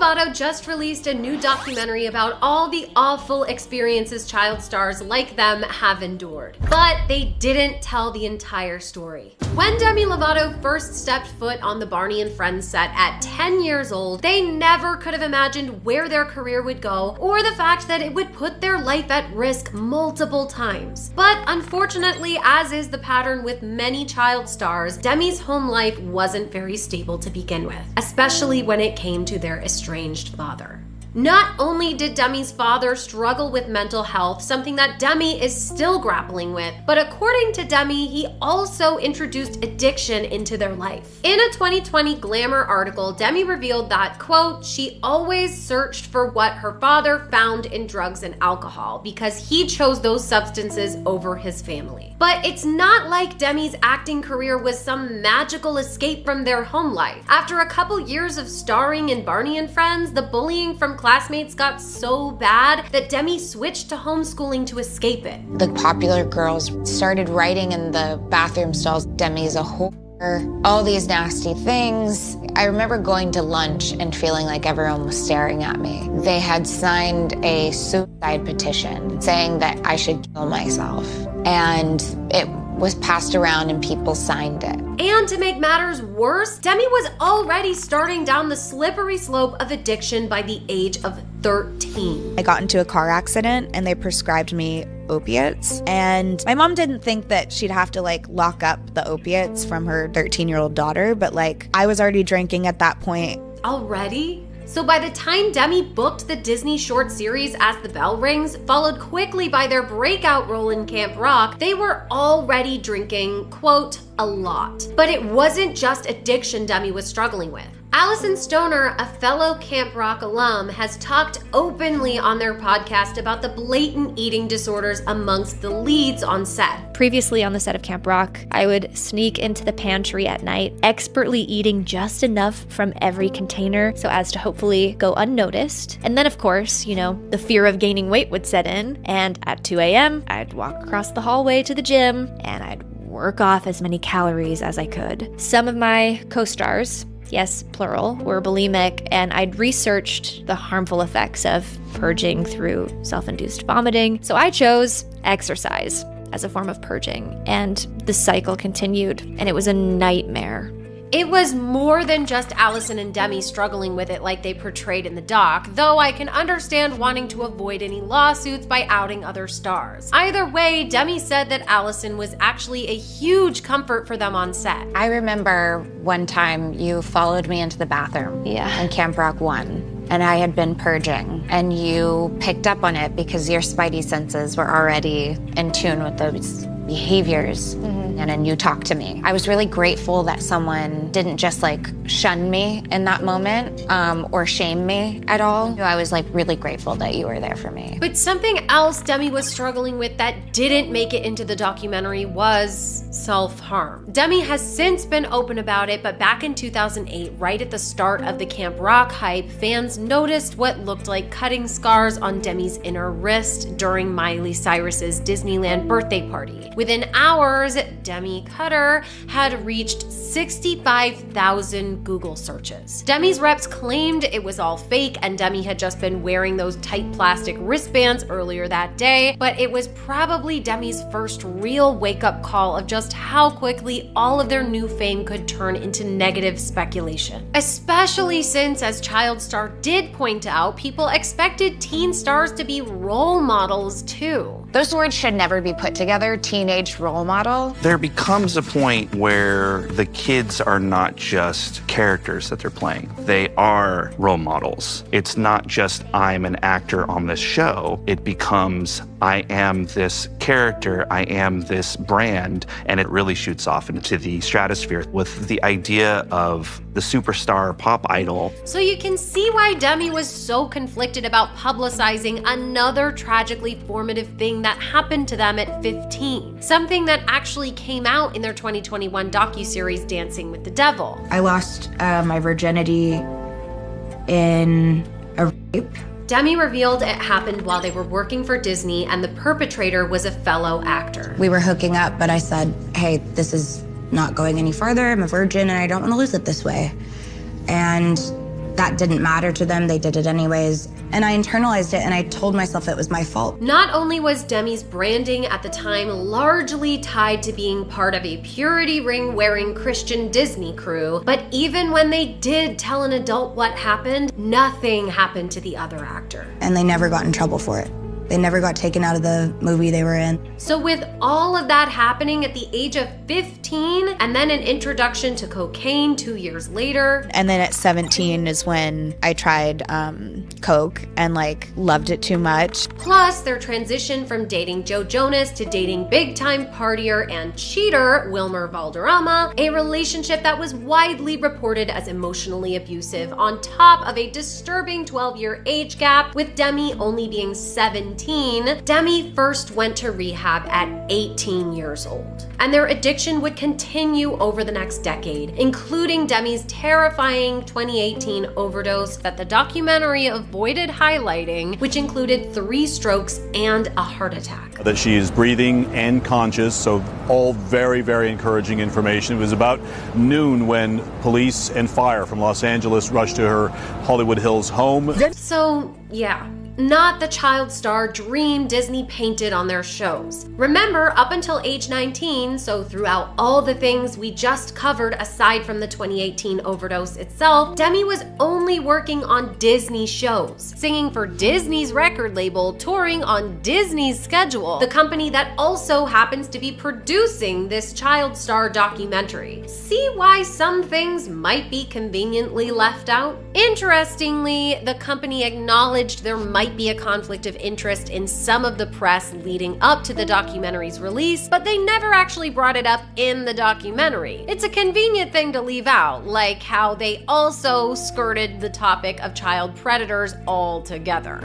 Lovato just released a new documentary about all the awful experiences child stars like them have endured. But they didn't tell the entire story. When Demi Lovato first stepped foot on the Barney and Friends set at 10 years old, they never could have imagined where their career would go or the fact that it would put their life at risk multiple times. But unfortunately, as is the pattern with many child stars, Demi's home life wasn't very stable to begin with, especially when it came to their estranged father. Not only did Demi's father struggle with mental health, something that Demi is still grappling with, but according to Demi, he also introduced addiction into their life. In a 2020 Glamour article, Demi revealed that, quote, she always searched for what her father found in drugs and alcohol because he chose those substances over his family. But it's not like Demi's acting career was some magical escape from their home life. After a couple years of starring in Barney and Friends, the bullying from classmates got so bad that Demi switched to homeschooling to escape it. The popular girls started writing in the bathroom stalls, Demi's a whore, all these nasty things. I remember going to lunch and feeling like everyone was staring at me. They had signed a suicide petition saying that I should kill myself. And it was passed around and people signed it. And to make matters worse, Demi was already starting down the slippery slope of addiction by the age of 13. I got into a car accident and they prescribed me opiates. And my mom didn't think that she'd have to lock up the opiates from her 13-year-old daughter, but I was already drinking at that point. Already? So by the time Demi booked the Disney short series As the Bell Rings, followed quickly by their breakout role in Camp Rock, they were already drinking, quote, a lot. But it wasn't just addiction Demi was struggling with. Allison Stoner, a fellow Camp Rock alum, has talked openly on their podcast about the blatant eating disorders amongst the leads on set. Previously on the set of Camp Rock, I would sneak into the pantry at night, expertly eating just enough from every container so as to hopefully go unnoticed. And then, of course, the fear of gaining weight would set in, and at 2 a.m., I'd walk across the hallway to the gym, and I'd work off as many calories as I could. Some of my co-stars, yes, plural, were bulimic, and I'd researched the harmful effects of purging through self-induced vomiting. So I chose exercise as a form of purging, and the cycle continued, and it was a nightmare. It was more than just Allison and Demi struggling with it like they portrayed in the doc, though I can understand wanting to avoid any lawsuits by outing other stars. Either way, Demi said that Allison was actually a huge comfort for them on set. I remember one time you followed me into the bathroom in Camp Rock 1. And I had been purging, and you picked up on it because your spidey senses were already in tune with those behaviors. And then you talked to me. I was really grateful that someone didn't just shun me in that moment or shame me at all. I was really grateful that you were there for me. But something else Demi was struggling with that didn't make it into the documentary was self-harm. Demi has since been open about it, but back in 2008, right at the start of the Camp Rock hype, fans noticed what looked like cutting scars on Demi's inner wrist during Miley Cyrus's Disneyland birthday party. Within hours, Demi Cutter had reached 65,000 Google searches. Demi's reps claimed it was all fake and Demi had just been wearing those tight plastic wristbands earlier that day, but it was probably Demi's first real wake-up call of just how quickly all of their new fame could turn into negative speculation. Especially since, as Child Star did point out, people expected teen stars to be role models too. Those words should never be put together, teenage role model. There becomes a point where the kids are not just characters that they're playing. They are role models. It's not just I'm an actor on this show. It becomes I am this character, I am this brand, and it really shoots off into the stratosphere with the idea of the superstar pop idol. So you can see why Demi was so conflicted about publicizing another tragically formative thing that happened to them at 15. Something that actually came out in their 2021 docuseries Dancing with the Devil. I lost my virginity in a rape. Demi revealed it happened while they were working for Disney and the perpetrator was a fellow actor. We were hooking up, but I said, hey, this is not going any farther. I'm a virgin and I don't want to lose it this way. And that didn't matter to them. They did it anyways. And I internalized it and I told myself it was my fault. Not only was Demi's branding at the time largely tied to being part of a purity ring wearing Christian Disney crew, but even when they did tell an adult what happened, nothing happened to the other actor. And they never got in trouble for it. They never got taken out of the movie they were in. So with all of that happening at the age of 15, and then an introduction to cocaine 2 years later. And then at 17 is when I tried coke and like loved it too much. Plus their transition from dating Joe Jonas to dating big-time partier and cheater Wilmer Valderrama, a relationship that was widely reported as emotionally abusive on top of a disturbing 12-year age gap, with Demi only being 17. Demi first went to rehab at 18 years old. And their addiction would continue over the next decade, including Demi's terrifying 2018 overdose that the documentary avoided highlighting, which included 3 strokes and a heart attack. That she is breathing and conscious, so all very, very encouraging information. It was about noon when police and fire from Los Angeles rushed to her Hollywood Hills home. So, yeah. Not the child star dream Disney painted on their shows. Remember, up until age 19, so throughout all the things we just covered aside from the 2018 overdose itself, Demi was only working on Disney shows, singing for Disney's record label, touring on Disney's schedule, the company that also happens to be producing this child star documentary. See why some things might be conveniently left out? Interestingly, the company acknowledged there might be a conflict of interest in some of the press leading up to the documentary's release, but they never actually brought it up in the documentary. It's a convenient thing to leave out, like how they also skirted the topic of child predators altogether.